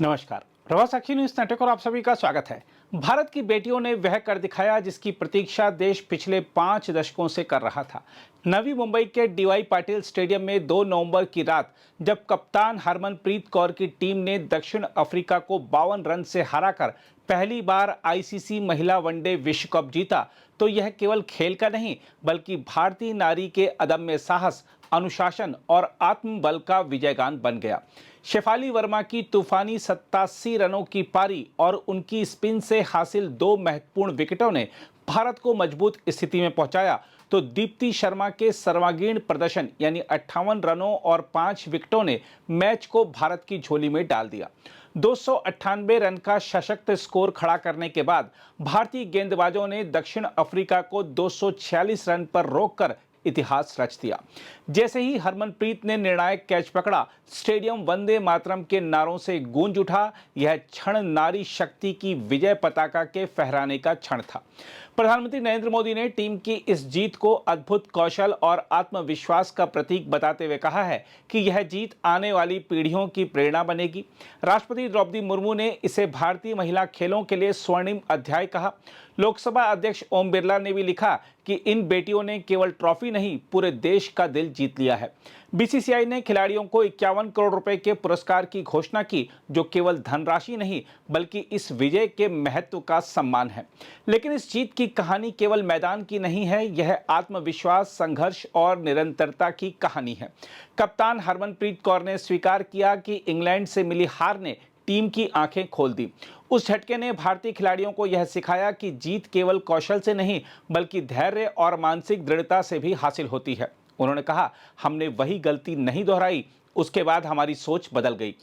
नमस्कार। प्रवास साक्षी news network और आप सभी का स्वागत है। भारत की बेटियों ने वह कर दिखाया जिसकी प्रतीक्षा देश पिछले 5 दशकों से कर रहा था। नवी मुंबई के डीवाई पाटिल स्टेडियम में 2 नवंबर की रात जब कप्तान हरमनप्रीत कौर की टीम ने दक्षिण अफ्रीका को 52 रन से हराकर पहली बार आईसीसी महिला वनडे विश्व कप जीता, तो यह केवल खेल का नहीं बल्कि भारतीय नारी के अदम्य साहस, अनुशासन और आत्मबल का विजयगान बन गया। शेफाली वर्मा की तूफानी 87 रनों की पारी और उनकी स्पिन से हासिल 2 महत्वपूर्ण विकेटों ने भारत को मजबूत स्थिति में पहुंचाया, तो दीप्ति शर्मा के सर्वांगीण प्रदर्शन यानी 58 रनों और 5 विकेटों ने मैच को भारत की झोली में डाल दिया। 298 रन का सशक्त स्कोर खड़ा करने के बाद भारतीय गेंदबाजों ने दक्षिण अफ्रीका को 246 रन पर रोककर इतिहास रच दिया। जैसे ही हरमनप्रीत ने निर्णायक कैच पकड़ा, स्टेडियम वंदे मातरम के नारों से गूंज उठा। यह क्षण नारी शक्ति की विजय पताका के फहराने का क्षण था। प्रधानमंत्री नरेंद्र मोदी ने टीम की इस जीत को अद्भुत कौशल और आत्मविश्वास का प्रतीक बताते हुए कहा है कि यह जीत आने वाली पीढ़ियों की प्रेरणा बनेगी। राष्ट्रपति द्रौपदी मुर्मू ने इसे भारतीय महिला खेलों के लिए स्वर्णिम अध्याय कहा। लोकसभा अध्यक्ष ओम बिरला ने भी लिखा कि इन बेटियों ने केवल ट्रॉफी नहीं, पूरे देश का दिल जीत लिया है। बीसीसीआई ने खिलाड़ियों को 51 करोड़ रुपए के पुरस्कार की घोषणा की, जो केवल धनराशि नहीं बल्कि इस विजय के महत्व का सम्मान है। लेकिन इस जीत की कहानी केवल मैदान की नहीं है, यह आत्मविश्वास, संघर्ष और निरंतरता की कहानी है। कप्तान हरमनप्रीत कौर ने स्वीकार किया कि इंग्लैंड से मिली हार ने टीम की आंखें खोल दी। उस झटके ने भारतीय खिलाड़ियों को यह सिखाया कि जीत केवल कौशल से नहीं बल्कि धैर्य और मानसिक दृढ़ता से भी हासिल होती है। उन्होंने कहा, हमने वही गलती नहीं दोहराई, उसके बाद हमारी सोच बदल गई।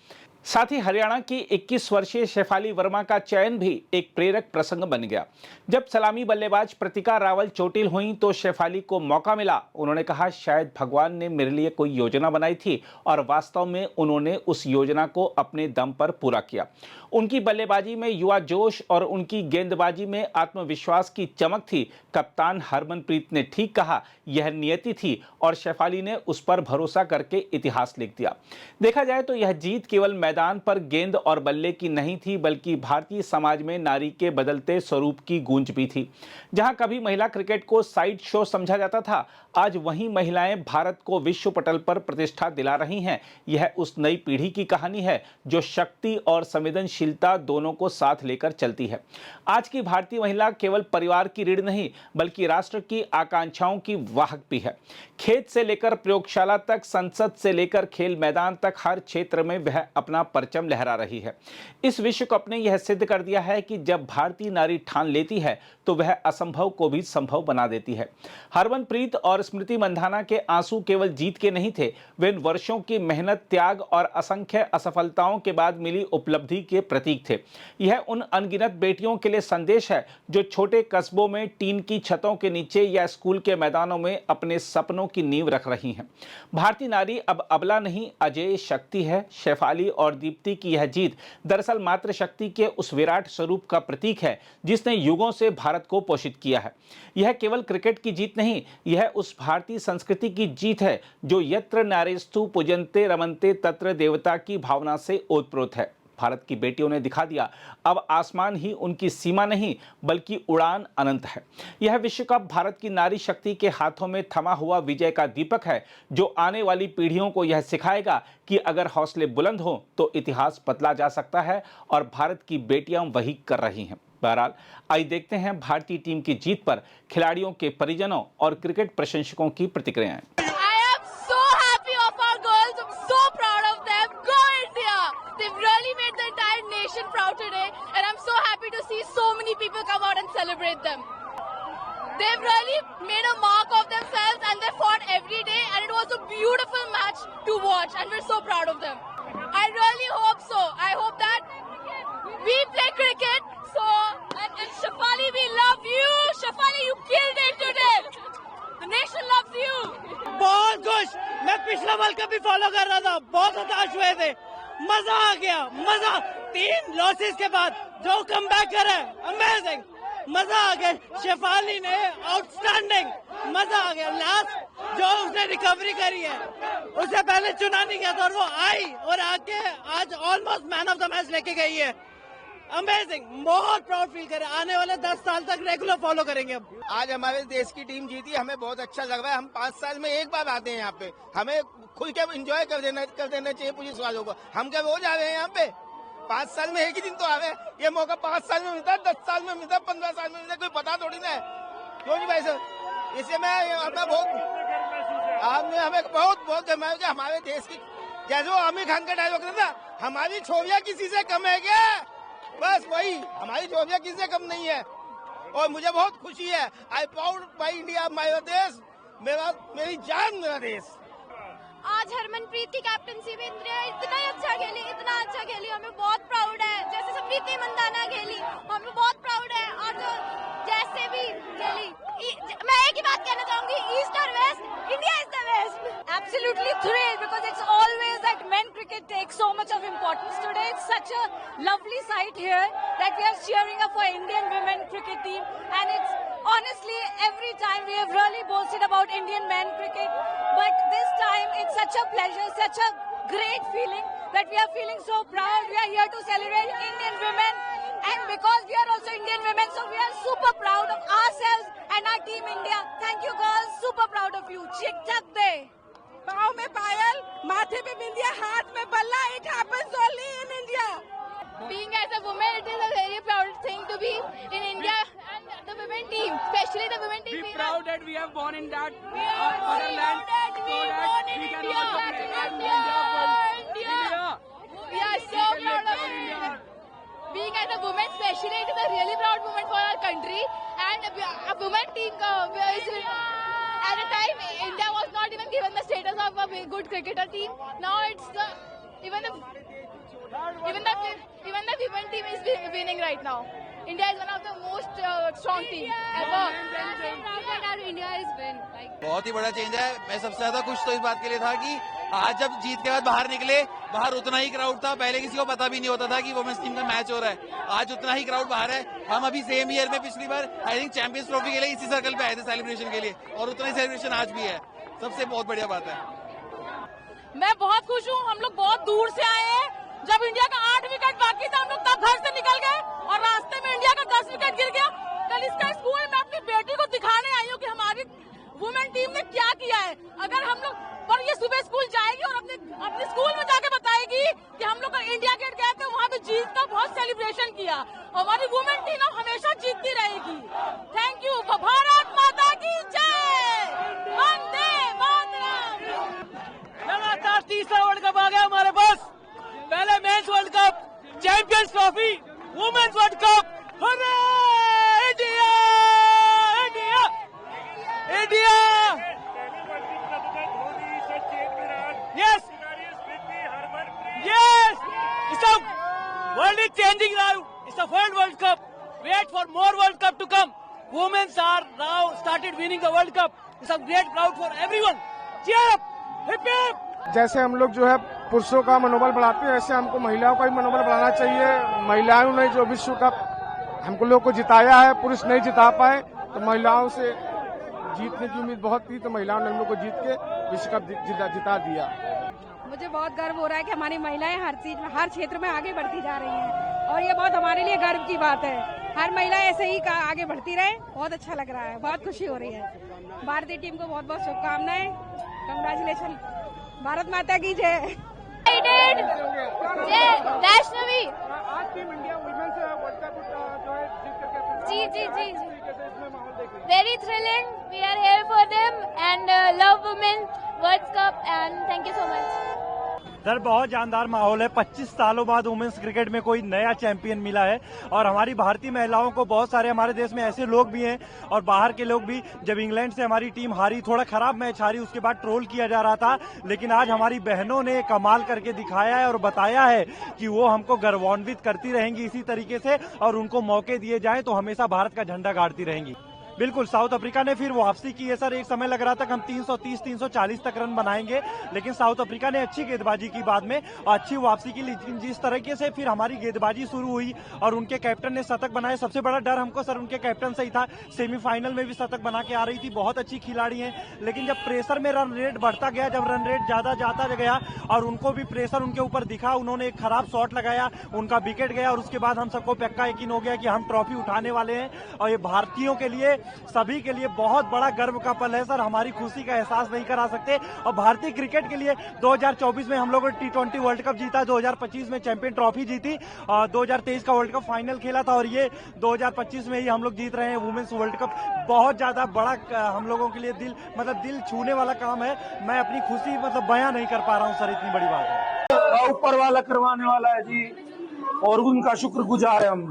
साथ ही हरियाणा की 21 वर्षीय शेफाली वर्मा का चयन भी एक प्रेरक प्रसंग बन गया। जब सलामी बल्लेबाज प्रतिका रावल चोटिल हुई तो शेफाली को मौका मिला। उन्होंने कहा, शायद भगवान ने मेरे लिए कोई योजना बनाई थी और वास्तव में उन्होंने उस योजना को अपने दम पर पूरा किया। उनकी बल्लेबाजी में युवा जोश और उनकी गेंदबाजी में आत्मविश्वास की चमक थी। कप्तान हरमनप्रीत ने ठीक कहा, यह नियति थी और शेफाली ने उस पर भरोसा करके इतिहास लिख दिया। देखा जाए तो यह जीत केवल मैदान पर गेंद और बल्ले की नहीं थी बल्कि भारतीय समाज में नारी के बदलते स्वरूप की गूंज भी थी। जहां कभी महिला क्रिकेट को साइड शो समझा जाता था, आज वही महिलाएं भारत को विश्व पटल पर प्रतिष्ठा दिला रही हैं। यह उस नई पीढ़ी की कहानी है जो शक्ति और संवेदनशीलता दोनों को साथ लेकर चलती है। आज की भारतीय महिला केवल परिवार की रीढ़ नहीं बल्कि राष्ट्र की आकांक्षाओं की वाहक भी है। खेत से लेकर प्रयोगशाला तक, संसद से लेकर खेल मैदान तक, हर क्षेत्र में वह अपना परचम लहरा रही है। इस विश्व कप ने यह सिद्ध कर दिया है कि जब भारतीय नारी ठान लेती है तो वह असंभव को भी संभव बना देती है। हरमनप्रीत और स्मृति मंधाना के आंसू केवल जीत के नहीं थे, वे इन वर्षों की मेहनत, त्याग और असंख्य असफलताओं के बाद मिली उपलब्धि के प्रतीक थे। यह उन अनगिनत बेटियों के लिए संदेश है जो छोटे कस्बों में, टीन की छतों के नीचे या स्कूल के मैदानों में अपने सपनों की नींव रख रही हैं। भारतीय नारी अब अबला नहीं, अजेय शक्ति है। शेफाली और दीप्ति की यह जीत दरअसल मातृ शक्ति के उस विराट स्वरूप का प्रतीक है जिसने युगों से भारत को पोषित किया है। यह केवल क्रिकेट की जीत नहीं, यह उस भारतीय संस्कृति की जीत है जो यत्र नारीस्तु पूजन्ते रमन्ते तत्र देवता की भावना से ओतप्रोत है। भारत की बेटियों ने दिखा दिया, अब आसमान ही उनकी सीमा नहीं बल्कि उड़ान अनंत है। यह विश्व कप भारत की नारी शक्ति के हाथों में थमा हुआ विजय का दीपक है जो आने वाली पीढ़ियों को यह सिखाएगा कि अगर हौसले बुलंद हों तो इतिहास बदला जा सकता है और भारत की बेटियां वही कर रही हैं। बहरहाल, आइए देखते हैं भारतीय टीम की जीत पर खिलाड़ियों के परिजनों और क्रिकेट प्रशंसकों की प्रतिक्रियाएं। They've really made the entire nation proud today, and I'm so happy to see so many people come out and celebrate them. They've really made a mark of themselves and they fought every day, and it was a beautiful match to watch, and we're so proud of them. I really hope so. I hope that we play cricket, so, and Shefali, we love you. Shefali, you killed it today. The nation loves you. बहुत खुश, मैं पिछला world cup भी follow कर रहा था, बहुत हताश हुए थे, मजा आ गया, मजा। 3 लॉसेस के बाद जो कमबैक कर रहा है, अमेजिंग, मजा आ गया। शेफाली ने आउटस्टैंडिंग मजा आ गया। लास्ट जो उसने रिकवरी करी है, उससे पहले चुना नहीं गया था और वो आई और आके आज almost man of the match लेके गई है। अमेजिंग, बहुत प्राउड फील करे। आने वाले 10 साल तक रेगुलर फॉलो करेंगे। अब आज हमारे देश की टीम जीती, हमें बहुत अच्छा लग रहा है। हम 5 साल में एक बार आते हैं यहाँ पे, हमें खुल के एंजॉय कर देना चाहिए पुलिस वालों को। हम क्या रोज आ रहे हैं यहाँ पे? 5 साल में एक ही दिन तो आ रहे हैं। ये मौका 5 साल में मिलता है, 10 साल में मिलता है, 15 साल में मिलता है, कोई पता थोड़ी ना है। क्यों नहीं भाई साहब? इससे मैं आपने हमें बहुत गर्माया कि हमारे देश की, जैसे वो आमिर खान का डायलॉग था, हमारी छोरियां किसी से कम है क्या? बस वही, हमारी छोरियां किसी से कम नहीं है। और मुझे बहुत खुशी है। आई प्राउड माई इंडिया, मेरा देश, मेरी जान, मेरा देश। आज हरमनप्रीत की कैप्टनसी में इंडिया इतना अच्छा खेली, हमें बहुत प्राउड है। जैसे स्मृति मंदाना खेली, हमें बहुत प्राउड है। और जो जैसे भी खेली, मैं एक ही बात कहना चाहूंगी, ईस्ट और west, India is the best. Absolutely thrilled because it's always that men cricket takes so much of importance today. It's such a lovely sight here that we are cheering up for Indian women cricket team, and it's honestly every time we have really boasted about Indian men cricket, but this time it's such a pleasure, such a great feeling that we are feeling so proud. We are here to celebrate Indian women, and because we are also Indian women, so we are super proud of ourselves and our team India. Thank you girls, super proud of you. Chik chak de. पाँव में पायल, माथे पे बिंदिया, हाथ में बल्ला. It happens only in India. Being as a woman, it is a very proud thing to be in India, and the women team, especially the women team. Be proud that we have born in that We are motherland, proud that we born in we can India. also play in India. India. We are so proud of India. being as a woman, especially it is a really proud moment for our country. And a women team at a time India was not even given the status of a good cricketer team. Now it's even the women team is winning right now. India is one of the most strong team ever. India is win. बहुत ही बड़ा change है। मैं सबसे ज्यादा खुश तो इस बात के लिए था कि आज जब जीत के बाद बाहर निकले, बाहर उतना ही क्राउड था। पहले किसी को पता भी नहीं होता था कि वुमेन्स टीम का मैच हो रहा है। आज उतना ही क्राउड बाहर है। हम अभी सेम ईयर में पिछली बार आई थिंक चैंपियंस ट्रॉफी के लिए इसी सर्कल पे आए थे सेलिब्रेशन के लिए, और उतना ही सेलिब्रेशन आज भी है। सबसे बहुत बढ़िया बात है। मैं बहुत खुश हूँ। हम लोग बहुत दूर से आए हैं। जब इंडिया का 8 विकेट बाकी था, हम लोग तब घर से निकल गए और रास्ते में इंडिया का 10 विकेट गिर गया। कल इसका स्कूल में अपनी बेटी को दिखाने आई हूँ कि हमारी वुमेन टीम ने क्या किया है। अगर हम लोग पर ये सुबह स्कूल जाएगी और अपने स्कूल में जाके बताएगी कि हम लोग इंडिया गेट गए थे, वहाँ पे जीत का बहुत सेलिब्रेशन किया। हमारी वुमेन टीम हमेशा जीतती रहेगी। Thank you. भारत माता की जय। वंदे मातरम। लगातार तीसरा वर्ल्ड कप आ गया हमारे पास। पहले men's world cup, champions trophy, women's world cup. हरे India, India, India. Yes, yes. It's a world is changing now. It's the World Cup. Wait for more World Cup to come. Women are now started winning the World Cup. It's a great proud for everyone. Cheer up, hip hip. जैसे हम लोग जो है पुरुषों का मनोबल बढ़ाते हैं, ऐसे हमको महिलाओं का भी मनोबल बढ़ाना चाहिए। महिलाओं ने जो विश्व कप हमको लोग को जिताया है, पुरुष नहीं जिता पाए, तो महिलाओं से जीतने की उम्मीद बहुत थी, तो महिलाओं ने हम लोग को जीत के विश्व कप जिता दिया। मुझे बहुत गर्व हो रहा है कि हमारी महिलाएं हर चीज में, हर क्षेत्र में आगे बढ़ती जा रही हैं, और ये बहुत हमारे लिए गर्व की बात है। हर महिला ऐसे ही आगे बढ़ती रहे। बहुत अच्छा लग रहा है, बहुत खुशी हो रही है। भारतीय टीम को बहुत बहुत शुभकामनाएं। कंग्रेचुलेशन। भारत माता की जय। वैष्णवी आज team India women's world cup जो है जीत करके जी very thrilling. We are here for them and love women World Cup and thank you so much. Sir बहुत जानदार माहौल है। 25 सालों बाद वुमेन्स क्रिकेट में कोई नया चैंपियन मिला है, और हमारी भारतीय महिलाओं को बहुत सारे हमारे देश में ऐसे लोग भी हैं और बाहर के लोग भी, जब इंग्लैंड से हमारी टीम हारी, थोड़ा खराब मैच हारी, उसके बाद ट्रोल किया जा रहा था, लेकिन आज हमारी बहनों ने कमाल करके दिखाया है और बताया है कि वो हमको गर्वान्वित करती रहेंगी इसी तरीके से, और उनको मौके दिए जाए तो हमेशा भारत का झंडा गाड़ती रहेंगी। बिल्कुल, साउथ अफ्रीका ने फिर वापसी की है सर। एक समय लग रहा था कि हम 330-340 तक रन बनाएंगे, लेकिन साउथ अफ्रीका ने अच्छी गेंदबाजी की बाद में, अच्छी वापसी की। लेकिन जिस तरीके से फिर हमारी गेंदबाजी शुरू हुई और उनके कैप्टन ने शतक बनाए, सबसे बड़ा डर हमको सर उनके कैप्टन से ही था। सेमीफाइनल में भी शतक बना के आ रही थी, बहुत अच्छी खिलाड़ी हैं, लेकिन जब प्रेशर में रन रेट बढ़ता गया, जब रन रेट ज्यादा जाता गया और उनको भी प्रेशर उनके ऊपर दिखा, उन्होंने एक खराब शॉट लगाया, उनका विकेट गया और उसके बाद हम सबको पक्का यकीन हो गया कि हम ट्रॉफी उठाने वाले हैं। और ये भारतीयों के लिए, सभी के लिए बहुत बड़ा गर्व का पल है सर। हमारी खुशी का एहसास नहीं करा सकते। और भारतीय क्रिकेट के लिए 2024 में हम लोगों ने T20 वर्ल्ड कप जीता, 2025 में चैंपियन ट्रॉफी जीती, 2023 का वर्ल्ड कप फाइनल खेला था और ये 2025 में ही हम लोग जीत रहे हैं वुमेन्स वर्ल्ड कप। बहुत ज्यादा बड़ा हम लोगों के लिए दिल छूने वाला काम है। मैं अपनी खुशी बयां नहीं कर पा रहा हूं सर, इतनी बड़ी बात है। ऊपर वाला करवाने वाला है जी, और उनका शुक्रगुजार है हम,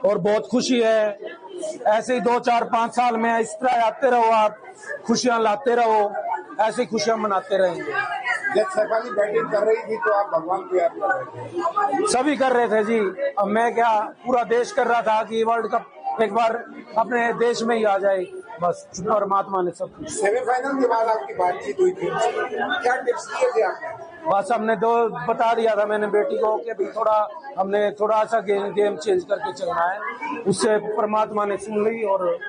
और बहुत खुशी है। ऐसे ही 2, 4, 5 साल में इस तरह आते रहो, आप खुशियां लाते रहो, ऐसे खुशियां मनाते रहेंगे। जब शैफाली बैटिंग कर रही थी तो आप भगवान को याद कर रहे थे? सभी कर रहे थे जी। अब मैं क्या, पूरा देश कर रहा था कि वर्ल्ड कप एक बार अपने देश में ही आ जाए, बस परमात्मा ने सब कुछ। सेमीफाइनल के बाद आपकी बातचीत हुई थी, क्या टिप्स दिए थे आपने? बस हमने बता दिया था मैंने बेटी को कि भाई हमने थोड़ा सा गेम चेंज करके चलना है। उससे परमात्मा ने सुन ली और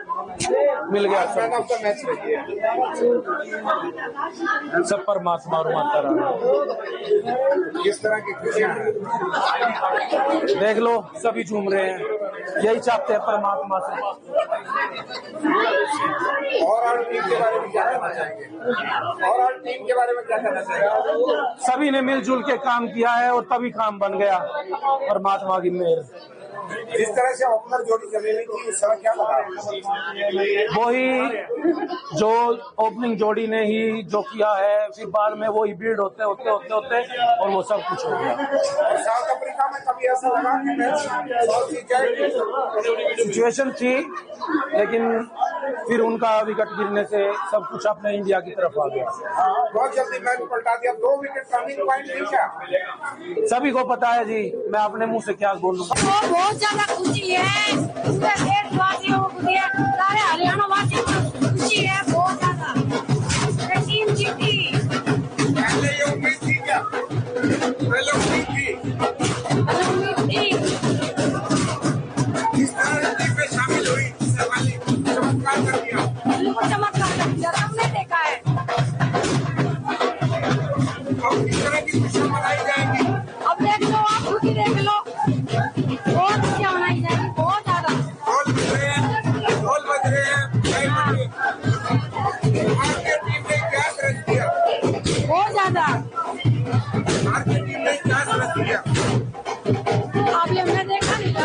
मिल गया मैन ऑफ द मैच रही है। सब परमात्मा और माता रानी। किस तरह की खुशियां देख लो, सभी झूम रहे हैं, यही चाहते हैं परमात्मा से। और टीम के बारे में क्या कहना चाहेंगे? और टीम के बारे में क्या कहना चाहेंगे? सभी ने मिलजुल के काम किया है और तभी काम बन गया, परमात्मा की मेहर। जिस तरह से ओपनर जोड़ी चली हुई थी उस समय क्या लगा? वही जो ओपनिंग जोड़ी ने ही जो किया है, फिर बाद में वही बिल्ड होते और वो सब कुछ हो गया। और साउथ अफ्रीका में कभी ऐसा लगा कि मैच सिचुएशन थी, लेकिन फिर उनका विकेट गिरने से सब कुछ अपने इंडिया की तरफ आ गया। बहुत जल्दी मैच पलटा दिया, 2 विकेट टर्निंग पॉइंट नहीं क्या? सभी को पता है जी, मैं अपने मुंह से क्या बोलूं। बहुत ज्यादा खुशी है, पूरे देशवासियों को खुशी है, सारे हरियाणा वासियों को खुशी है बहुत ज्यादा। टीम जीती। पहले ये उम्मीद थी क्या? पहले उम्मीद थी। इस तरह टीम में शामिल हुई, चमत्कार कर दिया। चमत्कार कर दिया, हमने देखा है। अब किस तरह की खुशियां मनाई जाएंगी? अब देख लो, आप खुद ही देख लो, बहुत खुशियां मनाई जाएंगी, बहुत ज्यादा। ढोल बज रहे हैं, भारतीय टीम ने क्या सरस किया? बहुत ज्यादा। भारतीय टीम ने क्या सरस किया? आपने हमने देखा नहीं था।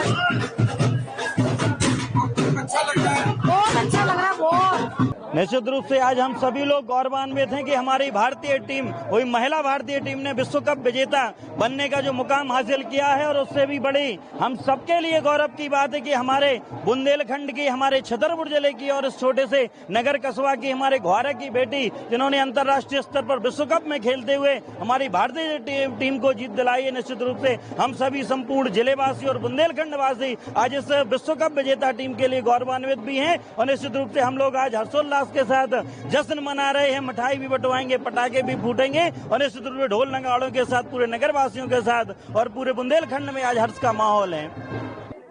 अच्छा लग रहा है? बहुत अच्छा लग रहा है, बहुत। निश्चित रूप से आज हम सभी लोग गौरवान्वित हैं कि हमारी भारतीय टीम, वही महिला भारतीय टीम ने विश्व कप विजेता बनने का जो मुकाम हासिल किया है, और उससे भी बड़ी हम सबके लिए गौरव की बात है कि हमारे बुंदेलखंड की, हमारे छतरपुर जिले की और इस छोटे से नगर कस्बा की हमारे ग्वारा की बेटी, जिन्होंने अंतर्राष्ट्रीय स्तर पर विश्व कप में खेलते हुए हमारी भारतीय टीम को जीत दिलाई है। निश्चित रूप से हम सभी संपूर्ण जिलेवासी और बुंदेलखंड वासी आज इस विश्व कप विजेता टीम के लिए गौरवान्वित भी हैं, और निश्चित रूप से हम लोग आज हर्षोल्लास के साथ जश्न मना रहे हैं। मिठाई भी बंटवाएंगे, पटाखे भी फूटेंगे, और निश्चित रूप से ढोल नगाड़ों के साथ पूरे नगर वासियों के साथ और पूरे बुंदेलखंड में आज हर्ष का माहौल है।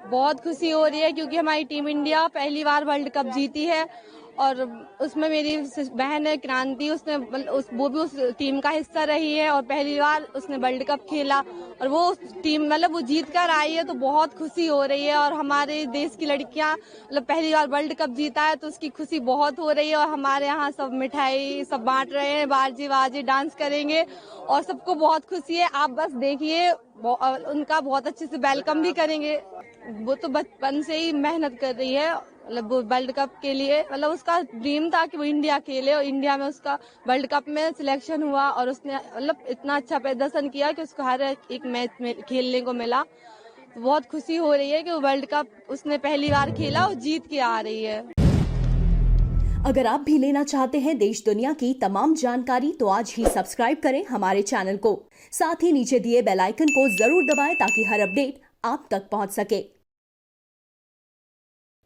बहुत खुशी हो रही है क्योंकि हमारी टीम इंडिया पहली बार वर्ल्ड कप जीती है, और उसमें मेरी बहन है क्रांति, उसने वो भी उस टीम का हिस्सा रही है और पहली बार उसने वर्ल्ड कप खेला, और वो टीम वो जीत कर आई है, तो बहुत खुशी हो रही है। और हमारे देश की लड़कियां पहली बार वर्ल्ड कप जीता है, तो उसकी खुशी बहुत हो रही है। और हमारे यहाँ सब मिठाई सब बांट रहे हैं, बाजी बाजी डांस करेंगे और सबको बहुत खुशी है। आप बस देखिए, उनका बहुत अच्छे से वेलकम भी करेंगे। वो तो बचपन से ही मेहनत कर रही है, वो वर्ल्ड कप के लिए, उसका ड्रीम था कि वो इंडिया खेले, और इंडिया में उसका वर्ल्ड कप में सिलेक्शन हुआ, और उसने इतना अच्छा प्रदर्शन किया कि उसको हर एक मैच में खेलने को मिला। तो बहुत खुशी हो रही है कि वो वर्ल्ड कप उसने पहली बार खेला और जीत के आ रही है। अगर आप भी लेना चाहते हैं देश दुनिया की तमाम जानकारी, तो आज ही सब्सक्राइब करें हमारे चैनल को। साथ ही नीचे दिए बेल आइकन को जरूर दबाएं ताकि हर अपडेट आप तक पहुंच सके।